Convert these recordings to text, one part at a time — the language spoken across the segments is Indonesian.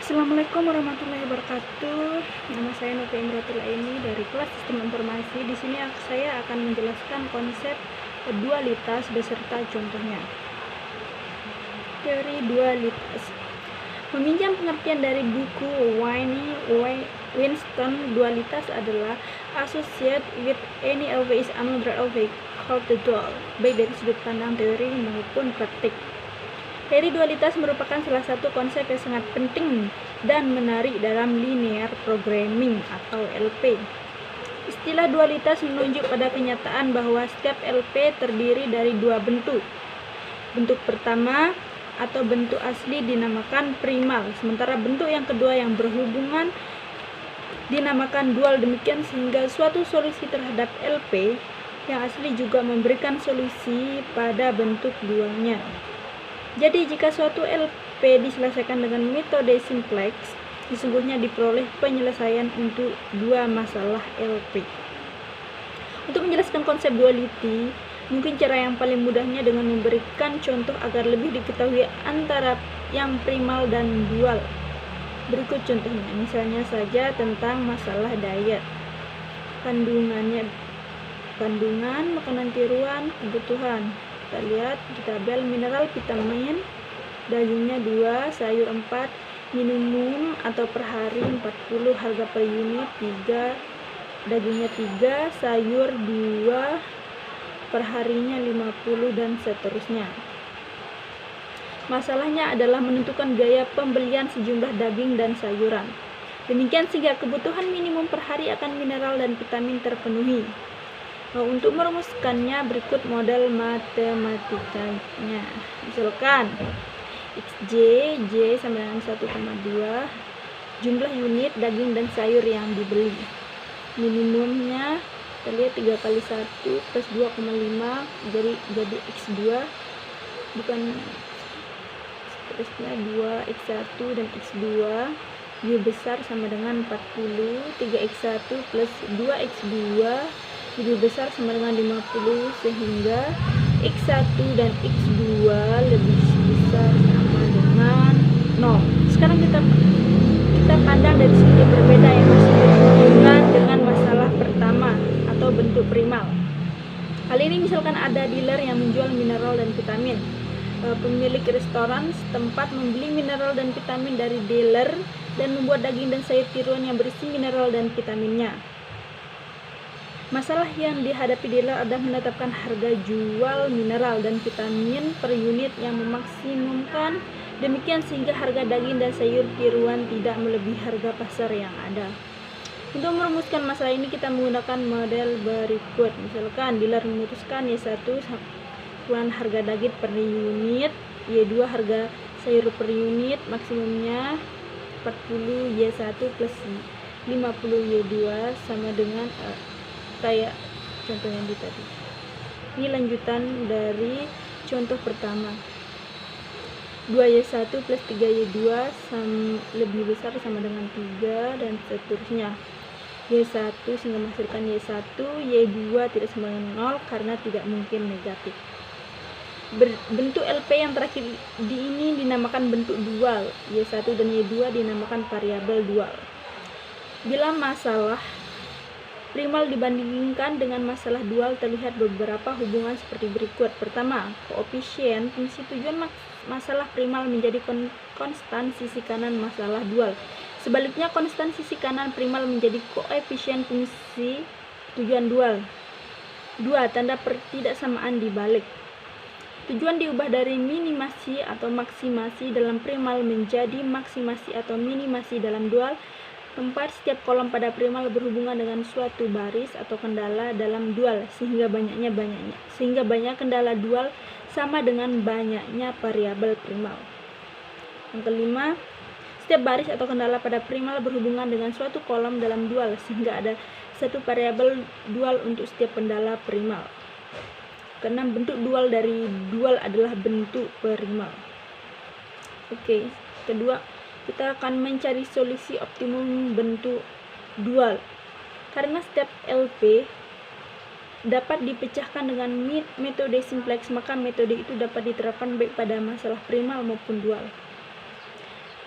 Assalamualaikum warahmatullahi wabarakatuh. Nama saya Novi Imratul Aini dari kelas Sistem Informasi. Di sini saya akan menjelaskan konsep dualitas beserta contohnya. Teori dualitas. Meminjam pengertian dari buku Winston, dualitas adalah associated with any of is another of it called the dual, baik dari sudut pandang teori maupun praktik. Teori dualitas merupakan salah satu konsep yang sangat penting dan menarik dalam linear programming atau LP. Istilah dualitas menunjuk pada kenyataan bahwa setiap LP terdiri dari dua bentuk. Bentuk pertama atau bentuk asli dinamakan primal, sementara bentuk yang kedua yang berhubungan dinamakan dual. Demikian sehingga suatu solusi terhadap LP yang asli juga memberikan solusi pada bentuk dualnya. Jadi jika suatu LP diselesaikan dengan metode simplex, sesungguhnya diperoleh penyelesaian untuk dua masalah LP. Untuk menjelaskan konsep duality, mungkin cara yang paling mudahnya dengan memberikan contoh agar lebih diketahui antara yang primal dan dual. Berikut contohnya, misalnya saja tentang masalah diet. Kandungan, makanan tiruan, kebutuhan. Kita lihat di tabel mineral vitamin, dagingnya 2, sayur 4, minimum atau per hari 40, harga per unit 3, dagingnya 3, sayur 2, per harinya 50 dan seterusnya. Masalahnya adalah menentukan biaya pembelian sejumlah daging dan sayuran. Demikian sehingga kebutuhan minimum per hari akan mineral dan vitamin terpenuhi. Untuk merumuskannya berikut model matematikanya. Misalkan XJ, J sama dengan 1,2 jumlah unit daging dan sayur yang dibeli. Minimumnya kita lihat 3 kali 1 plus 2,5 jadi X2, bukan seterusnya 2X1 dan X2. Y besar sama dengan 40, 3X1 plus 2X2 lebih besar sama dengan 50, sehingga X1 dan X2 lebih besar sama dengan 0. Sekarang kita pandang dari segi berbeda yang masih berhubungan dengan masalah pertama atau bentuk primal. Kali ini misalkan ada dealer yang menjual mineral dan vitamin. Pemilik restoran setempat membeli mineral dan vitamin dari dealer dan membuat daging dan sayur tiruan yang berisi mineral dan vitaminnya. Masalah yang dihadapi dealer adalah menetapkan harga jual mineral dan vitamin per unit yang memaksimumkan, demikian sehingga harga daging dan sayur tiruan tidak melebihi harga pasar yang ada. Untuk merumuskan masalah ini kita menggunakan model berikut. Misalkan dealer memutuskan Y1 ukuran harga daging per unit, Y2 harga sayur per unit, maksimumnya 40 Y1 plus 50 Y2 sama dengan kayak contoh yang tadi. Ini lanjutan dari contoh pertama. 2Y1 plus 3Y2 lebih besar sama dengan 3 dan seterusnya. Y1 sehingga menghasilkan Y1, Y2 tidak sama dengan 0 karena tidak mungkin negatif. Bentuk LP yang terakhir ini dinamakan bentuk dual. Y1 dan Y2 dinamakan variabel dual. Bila masalah primal dibandingkan dengan masalah dual, terlihat beberapa hubungan seperti berikut. Pertama, koefisien fungsi tujuan masalah primal menjadi konstan sisi kanan masalah dual. Sebaliknya, konstan sisi kanan primal menjadi koefisien fungsi tujuan dual. 2. Tanda pertidaksamaan dibalik. Tujuan diubah dari minimasi atau maksimasi dalam primal menjadi maksimasi atau minimasi dalam dual. 4. Setiap kolom pada primal berhubungan dengan suatu baris atau kendala dalam dual, sehingga banyak kendala dual sama dengan banyaknya variabel primal. Yang kelima, setiap baris atau kendala pada primal berhubungan dengan suatu kolom dalam dual, sehingga ada satu variabel dual untuk setiap kendala primal. Keenam, bentuk dual dari dual adalah bentuk primal. Oke, kedua, kita akan mencari solusi optimum bentuk dual. Karena setiap LP dapat dipecahkan dengan metode simplex, maka metode itu dapat diterapkan baik pada masalah primal maupun dual.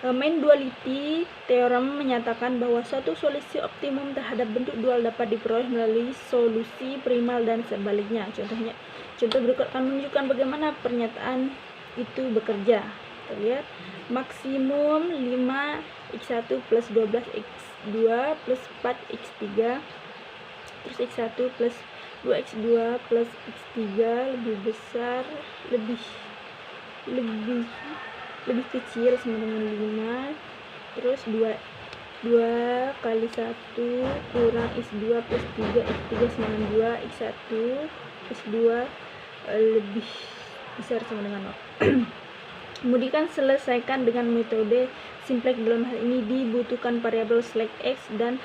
Main duality theorem menyatakan bahwa suatu solusi optimum terhadap bentuk dual dapat diperoleh melalui solusi primal dan sebaliknya. Contoh berikut akan menunjukkan bagaimana pernyataan itu bekerja. Kita lihat maksimum 5x1 plus 12x2 plus 4x3 terus x1 plus 2x2 plus x3 lebih besar lebih kecil sama dengan 5, terus 2 kali 1 kurang x2 plus 3 x3 sama dengan 2, x1 plus 2 lebih besar sama dengan 0. Kemudian selesaikan dengan metode simplex. Dalam hal ini dibutuhkan variabel slash x dan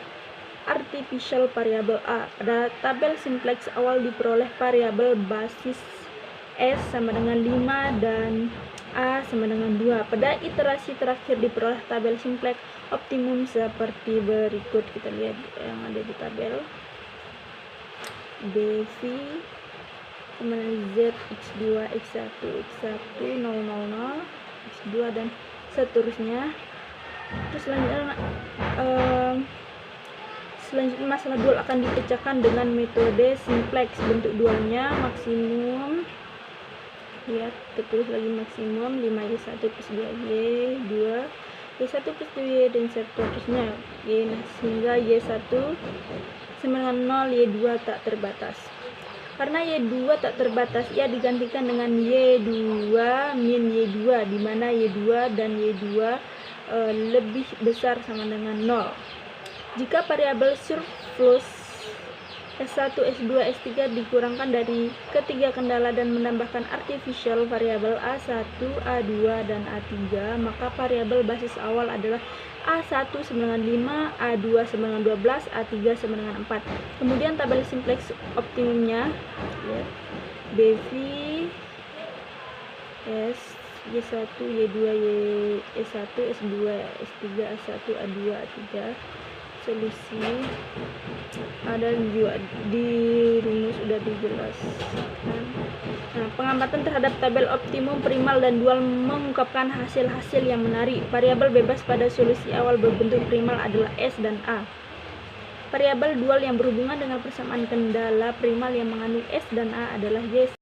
artificial variabel a. Pada tabel simplex awal diperoleh variabel basis s sama dengan 5 dan a sama dengan 2. Pada iterasi terakhir diperoleh tabel simplex optimum seperti berikut. Kita lihat yang ada di tabel. BV sama dengan Z x2 x1 x1 0 0 0 x2 dan seterusnya. Terus selanjutnya masalah dual akan dipecahkan dengan metode simplex. Bentuk dualnya maksimum, lihat tertulis lagi maksimum 5y1 plus 2y2 y1 plus 2y dan seterusnya sehingga y1 sama dengan 0, y2 tak terbatas. Karena y2 tak terbatas, ia digantikan dengan y2 min y2, di mana y2 dan y2 lebih besar sama dengan 0. Jika variabel surplus S1, S2, S3 dikurangkan dari ketiga kendala dan menambahkan artificial variabel A1, A2, dan A3, maka variabel basis awal adalah A1 sama dengan 5, A2 sama dengan 12, A3 sama dengan 4. Kemudian tabel simplex optimumnya, lihat, BV S, Y1, Y2, Y1, S2, S3, A1, A2, A3. Solusi ada juga di rumus sudah dijelaskan. Nah, pengamatan terhadap tabel optimum primal dan dual mengungkapkan hasil-hasil yang menarik. Variabel bebas pada solusi awal berbentuk primal adalah S dan A. Variabel dual yang berhubungan dengan persamaan kendala primal yang mengandung S dan A adalah Y